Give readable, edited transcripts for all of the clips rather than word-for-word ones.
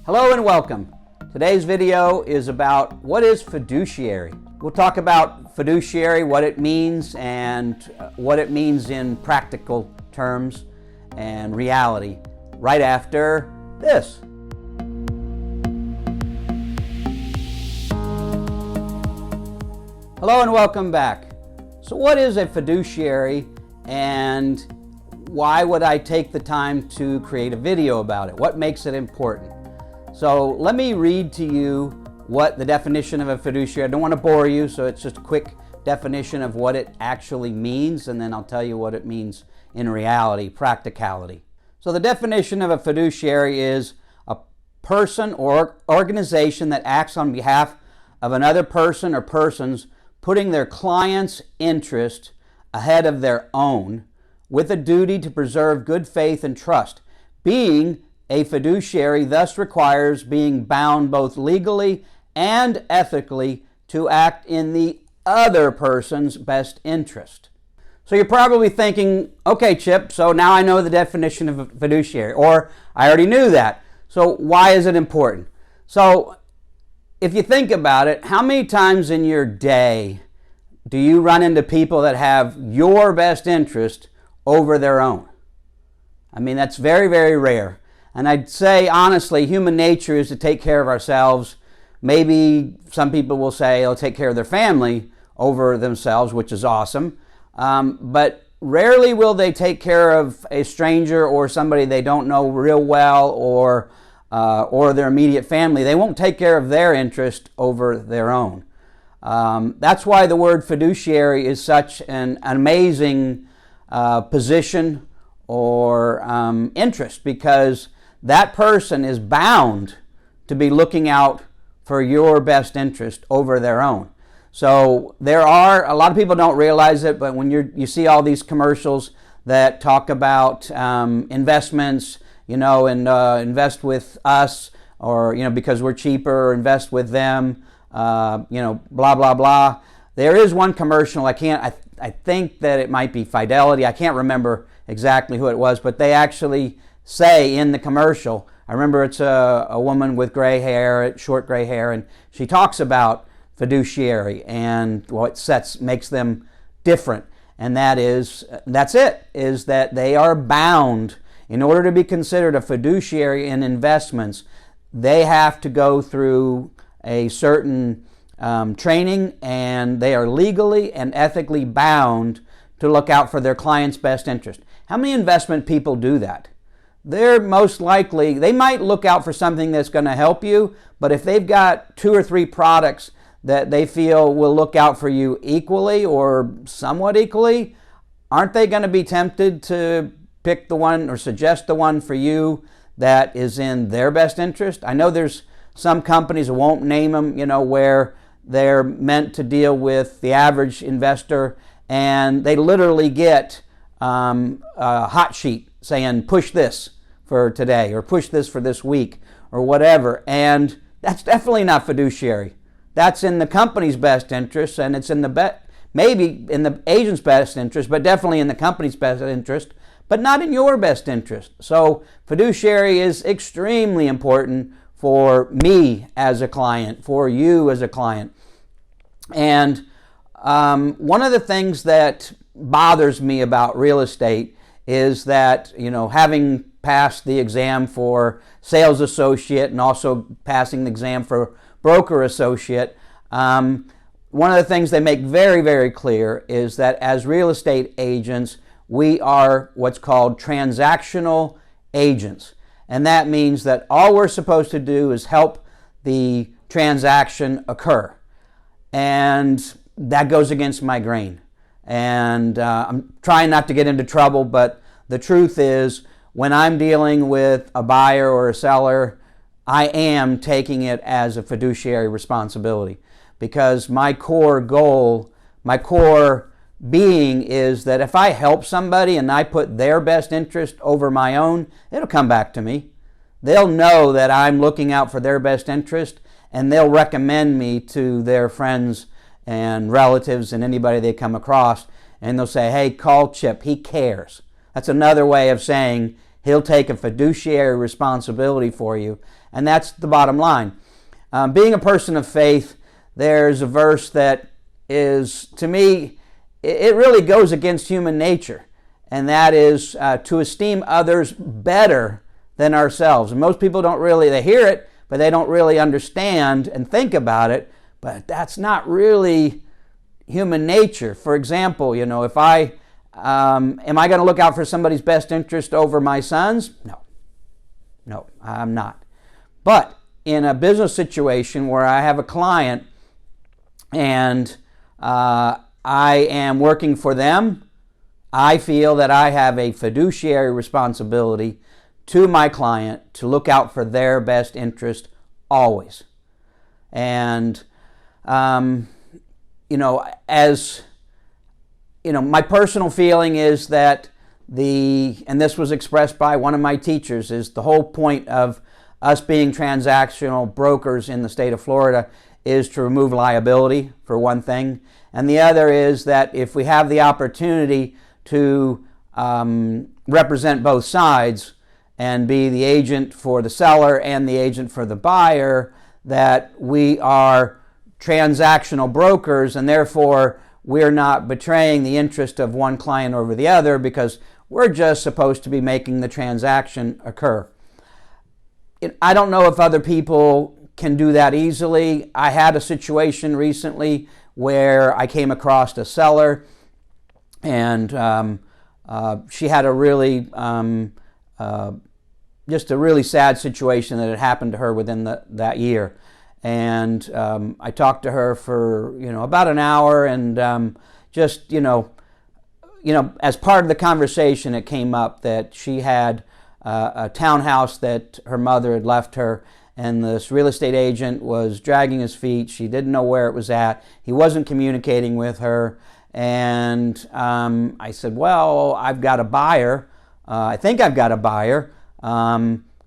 Hello and welcome. Today's video is about what is fiduciary. We'll talk about fiduciary, what it means, and what it means in practical terms and reality right after this. Hello and welcome back. So what is a fiduciary and why would I take the time to create a video about it? What makes it important? So let me read to you what the definition of a fiduciary. I don't want to bore you, so it's just a quick definition of what it actually means, and then I'll tell you what it means in reality, practicality. So the definition of a fiduciary is a person or organization that acts on behalf of another person or persons, putting their client's interest ahead of their own, with a duty to preserve good faith and trust. Being a fiduciary thus requires being bound both legally and ethically to act in the other person's best interest. So you're probably thinking, okay, Chip, so now I know the definition of a fiduciary, or I already knew that. So why is it important? So if you think about it, how many times in your day do you run into people that have your best interest over their own? I mean, that's very, very rare. And I'd say, honestly, human nature is to take care of ourselves. Maybe some people will say they'll take care of their family over themselves, which is awesome. But rarely will they take care of a stranger or somebody they don't know real well, or their immediate family. They won't take care of their interest over their own. That's why the word fiduciary is such an amazing position or interest, because that person is bound to be looking out for your best interest over their own. So there are, a lot of people don't realize it, but when you see all these commercials that talk about investments, and invest with us, or, because we're cheaper, or invest with them, blah, blah, blah. There is one commercial, I think that it might be Fidelity, I can't remember exactly who it was, but they actually say in the commercial, I remember it's a woman with gray hair, short gray hair, and she talks about fiduciary and what makes them different. And that's that they are bound. In order to be considered a fiduciary in investments, they have to go through a certain training, and they are legally and ethically bound to look out for their client's best interest. How many investment people do that? They're most likely, they might look out for something that's going to help you, but if they've got 2 or 3 products that they feel will look out for you equally or somewhat equally, aren't they going to be tempted to pick the one or suggest the one for you that is in their best interest? I know there's some companies, I won't name them, where they're meant to deal with the average investor, and they literally get a hot sheet saying push this for today, or push this for this week, or whatever. And that's definitely not fiduciary. That's in the company's best interest, and it's in maybe in the agent's best interest, but definitely in the company's best interest, but not in your best interest. So fiduciary is extremely important for me as a client, for you as a client. And one of the things that bothers me about real estate is that, having passed the exam for sales associate and also passing the exam for broker associate, one of the things they make very, very clear is that as real estate agents, we are what's called transactional agents. And that means that all we're supposed to do is help the transaction occur. And that goes against my grain. And I'm trying not to get into trouble, but the truth is, when I'm dealing with a buyer or a seller, I am taking it as a fiduciary responsibility, because my core goal, my core being is that if I help somebody and I put their best interest over my own, it'll come back to me. They'll know that I'm looking out for their best interest, and they'll recommend me to their friends and relatives and anybody they come across, and they'll say, hey, call Chip, he cares. That's another way of saying He'll take a fiduciary responsibility for you. And that's the bottom line. Being a person of faith, there's a verse that is, to me, it really goes against human nature. And that is to esteem others better than ourselves. And most people don't really, they hear it, but they don't really understand and think about it. But that's not really human nature. For example, if I, am I going to look out for somebody's best interest over my son's? No, I'm not. But in a business situation where I have a client and I am working for them, I feel that I have a fiduciary responsibility to my client to look out for their best interest always. And, as my personal feeling is that and this was expressed by one of my teachers, is the whole point of us being transactional brokers in the state of Florida is to remove liability, for one thing. And the other is that if we have the opportunity to represent both sides and be the agent for the seller and the agent for the buyer, that we are transactional brokers, and therefore we're not betraying the interest of one client over the other, because we're just supposed to be making the transaction occur. I don't know if other people can do that easily. I had a situation recently where I came across a seller, and she had a really just a really sad situation that had happened to her within that year. And I talked to her for about an hour, and as part of the conversation, it came up that she had a townhouse that her mother had left her, and this real estate agent was dragging his feet. She didn't know where it was at. He wasn't communicating with her. And I said, well, I've got a buyer. I think I've got a buyer.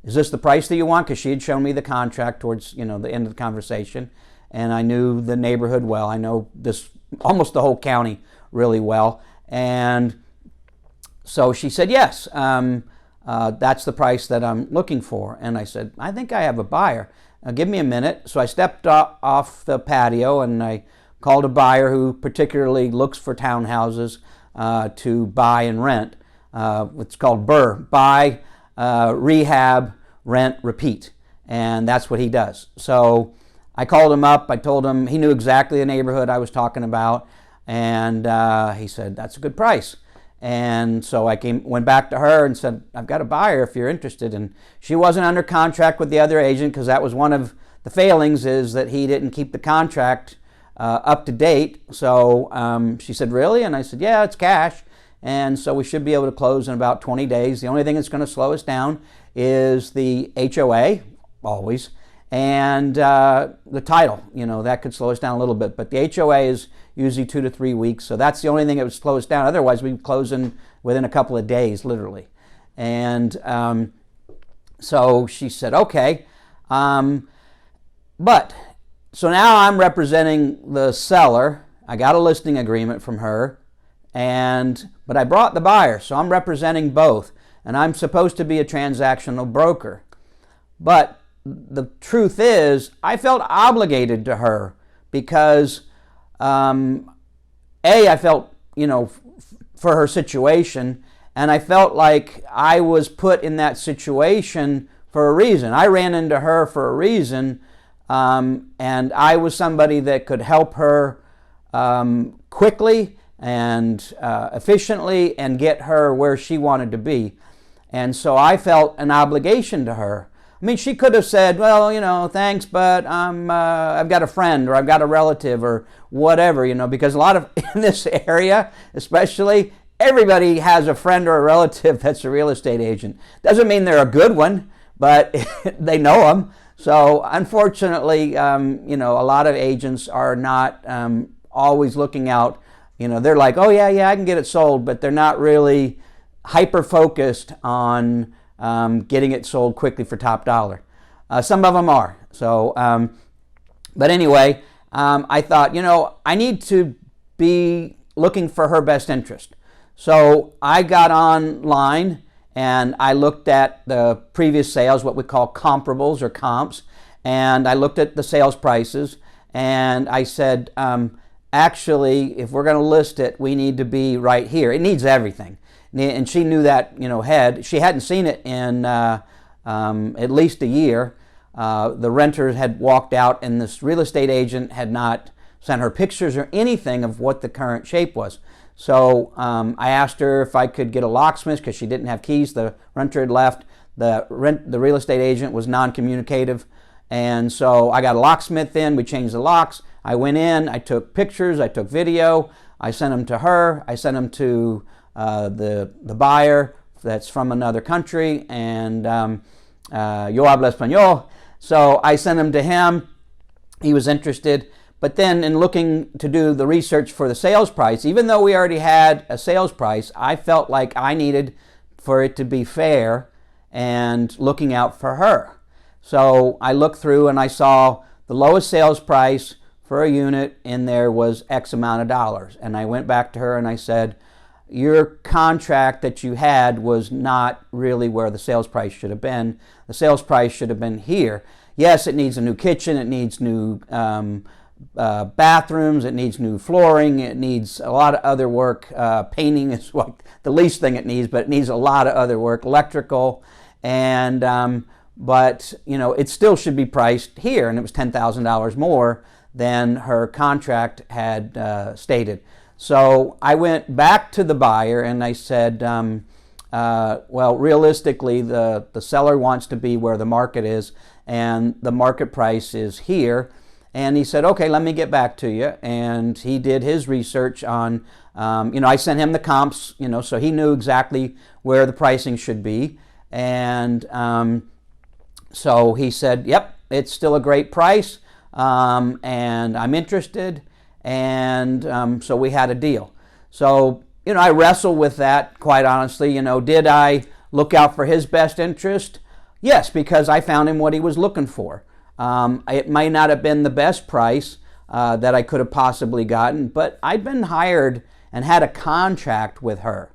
Is this the price that you want? Because she had shown me the contract towards the end of the conversation, and I knew the neighborhood well. I know almost the whole county really well. And so she said, yes, that's the price that I'm looking for. And I said, I think I have a buyer. Give me a minute. So I stepped off the patio, and I called a buyer who particularly looks for townhouses to buy and rent. It's called BRRRR, buy, rehab, rent, repeat. And that's what he does. So I called him up. I told him, he knew exactly the neighborhood I was talking about. And he said, that's a good price. And so I went back to her and said, I've got a buyer if you're interested. And she wasn't under contract with the other agent, because that was one of the failings, is that he didn't keep the contract up to date. So she said, really? And I said, yeah, it's cash. And so we should be able to close in about 20 days. The only thing that's going to slow us down is the HOA, always, and the title. That could slow us down a little bit. But the HOA is usually 2 to 3 weeks. So that's the only thing that would slow us down. Otherwise, we'd close within a couple of days, literally. And so she said, okay. But so now I'm representing the seller. I got a listing agreement from her. But I brought the buyer, so I'm representing both, and I'm supposed to be a transactional broker. But the truth is, I felt obligated to her because, I felt, for her situation, and I felt like I was put in that situation for a reason. I ran into her for a reason, and I was somebody that could help her quickly and efficiently and get her where she wanted to be. And so I felt an obligation to her. I mean, she could have said, well, thanks, but I've got a friend, or I've got a relative, or whatever, because a lot of, in this area especially, everybody has a friend or a relative that's a real estate agent. Doesn't mean they're a good one, but they know them. So unfortunately, a lot of agents are not always looking out. They're like, oh yeah, I can get it sold, but they're not really hyper-focused on getting it sold quickly for top dollar. Some of them are. So, but anyway, I thought, I need to be looking for her best interest. So I got online and I looked at the previous sales, what we call comparables or comps, and I looked at the sales prices, and I said, actually, if we're going to list it, we need to be right here. It needs everything. And she knew that, she hadn't seen it in at least a year. The renters had walked out, and this real estate agent had not sent her pictures or anything of what the current shape was. So I asked her if I could get a locksmith because she didn't have keys. The renter had left. The real estate agent was non-communicative. And so I got a locksmith in. We changed the locks. I went in. I took pictures. I took video. I sent them to her. I sent them to the buyer that's from another country. And yo hablo español. So I sent them to him. He was interested. But then in looking to do the research for the sales price, even though we already had a sales price, I felt like I needed for it to be fair and looking out for her. So I looked through and I saw the lowest sales price for a unit in there was X amount of dollars. And I went back to her and I said, your contract that you had was not really where the sales price should have been. The sales price should have been here. Yes, it needs a new kitchen, it needs new bathrooms, it needs new flooring, it needs a lot of other work. Painting is the least thing it needs, but it needs a lot of other work, electrical, and but it still should be priced here, and it was $10,000 more than her contract had stated. So I went back to the buyer and I said, well, realistically, the seller wants to be where the market is, and the market price is here. And he said, okay, let me get back to you. And he did his research on, I sent him the comps, so he knew exactly where the pricing should be. And so he said, yep, it's still a great price, and I'm interested. And so we had a deal. So, I wrestle with that, quite honestly. Did I look out for his best interest? Yes, because I found him what he was looking for. It might not have been the best price that I could have possibly gotten, but I'd been hired and had a contract with her.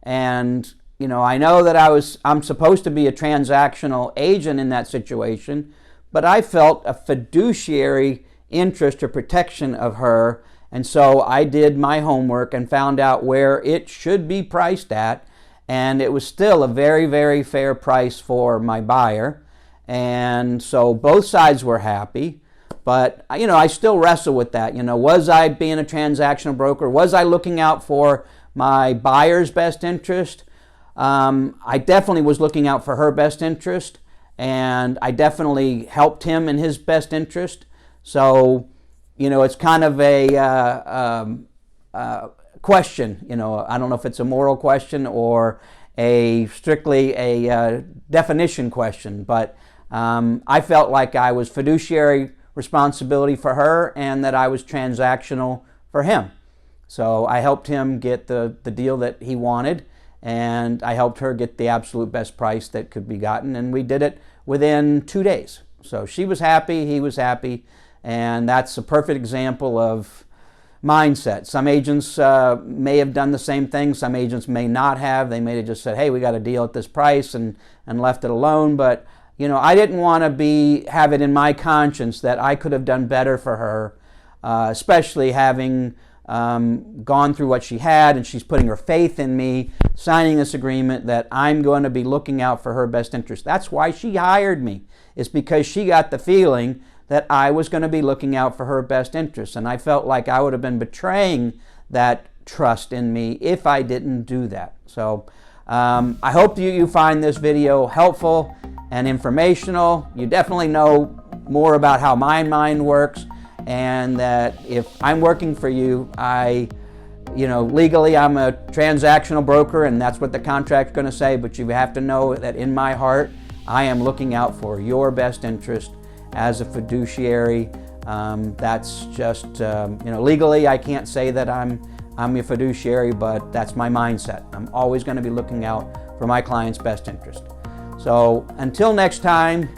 And, I know that I'm supposed to be a transactional agent in that situation, but I felt a fiduciary interest or protection of her. And so I did my homework and found out where it should be priced at. And it was still a very, very fair price for my buyer. And so both sides were happy, but I still wrestle with that. Was I being a transactional broker? Was I looking out for my buyer's best interest? I definitely was looking out for her best interest, and I definitely helped him in his best interest. So, it's kind of a question. I don't know if it's a moral question or strictly a definition question, but I felt like I was fiduciary responsibility for her and that I was transactional for him. So I helped him get the deal that he wanted, and I helped her get the absolute best price that could be gotten, and we did it within 2 days. So she was happy, he was happy, and that's a perfect example of mindset. Some agents may have done the same thing. Some agents may not have. They may have just said, hey, we got a deal at this price and left it alone. But I didn't want to have it in my conscience that I could have done better for her, especially having gone through what she had, and she's putting her faith in me, signing this agreement that I'm going to be looking out for her best interest. That's why she hired me. It's because she got the feeling that I was going to be looking out for her best interest. And I felt like I would have been betraying that trust in me if I didn't do that. So I hope you find this video helpful and informational. You definitely know more about how my mind works, and that if I'm working for you, legally I'm a transactional broker, and that's what the contract's going to say, but you have to know that in my heart, I am looking out for your best interest as a fiduciary. That's just, legally I can't say that I'm a fiduciary, but that's my mindset. I'm always going to be looking out for my client's best interest. So until next time,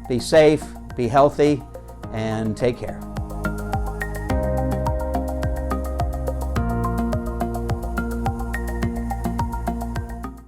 be safe, be healthy, and take care.